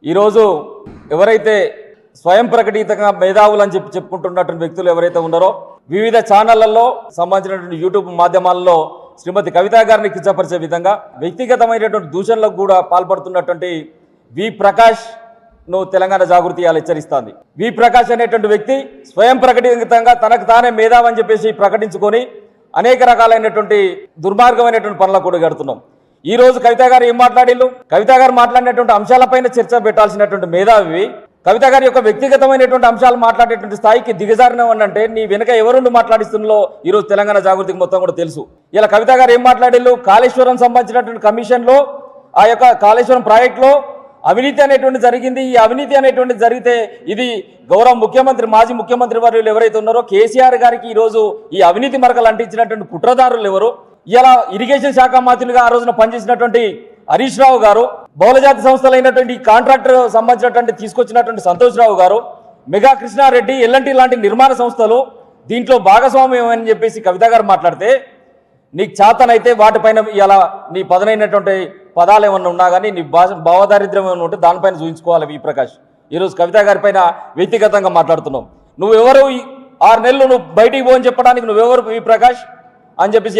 ఈరోజు ఎవరైతే స్వయం ప్రకటితంగా మేధావులు అని చెప్పుకుంటున్నటువంటి వ్యక్తులు ఎవరైతే ఉన్నారో వివిధ ఛానళ్లలో సంబంధించినటువంటి యూట్యూబ్ మాధ్యమాలలో శ్రీమతి కవిత గారిని కించపరిచే విధంగా వ్యక్తిగతమైనటువంటి దూషణలకు కూడా పాల్పడుతున్నటువంటి వి ప్రకాష్ ను తెలంగాణ జాగృతి హెచ్చరిస్తోంది. వి ప్రకాష్ అనేటువంటి వ్యక్తి స్వయం ప్రకటితంగా తనకు తానే మేధావి అని చెప్పేసి ప్రకటించుకొని అనేక రకాలైనటువంటి దుర్మార్గమైనటువంటి పనులకు కూడా గడుతున్నాం. ఈ రోజు కవిత గారు ఏం మాట్లాడిల్లు? కవిత గారు మాట్లాడినటువంటి అంశాలపైన చర్చ పెట్టాల్సినటువంటి మేధావి కవిత గారి యొక్క వ్యక్తిగతమైనటువంటి అంశాలు మాట్లాడేటువంటి స్థాయికి దిగజారినవన్నంటే నీ వెనుక ఎవరుండి మాట్లాడిస్తున్నో ఈరోజు తెలంగాణ జాగృతికి మొత్తం కూడా తెలుసు. ఇలా కవిత గారు ఏం మాట్లాడిల్లు? కాళేశ్వరం సంబంధించినటువంటి కమిషన్లో ఆ యొక్క కాళేశ్వరం ప్రాజెక్టులో అవినీతి అనేటువంటి జరిగింది. ఈ అవినీతి అనేటువంటి జరిగితే ఇది గౌరవ ముఖ్యమంత్రి మాజీ ముఖ్యమంత్రి వర్యులు ఎవరైతే ఉన్నారో కేసీఆర్ గారికి ఈరోజు ఈ అవినీతి మరకలు అంటించినటువంటి కుట్రదారులు ఎవరు? ఇలా ఇరిగేషన్ శాఖ మంత్రులుగా ఆ రోజున పనిచేసినటువంటి హరీష్ రావు గారు, బహుళజాతి సంస్థలైనటువంటి కాంట్రాక్టర్ సంబంధించినటువంటి తీసుకొచ్చినటువంటి సంతోష్ రావు గారు, మెగా కృష్ణారెడ్డి, ఎల్ఎన్టీ లాంటి నిర్మాణ సంస్థలు దీంట్లో భాగస్వామ్యం అని చెప్పేసి కవిత గారు మాట్లాడితే నీకు చేతనైతే వాటిపైన ఇలా నీ పదనైనటువంటి పదాలు ఏమన్నా ఉన్నా కానీ నీ భావదారిద్ర్యం ఏమన్నా ఉంటే దానిపైన చూపించుకోవాలి. వి ప్రకాష్ ఈరోజు కవిత గారి పైన వ్యక్తిగతంగా మాట్లాడుతున్నావు. నువ్వెవరు? 6 నెలలు నువ్వు బయటికి పోని చెప్పడానికి నువ్వెవరు వి ప్రకాష్ అని చెప్పేసి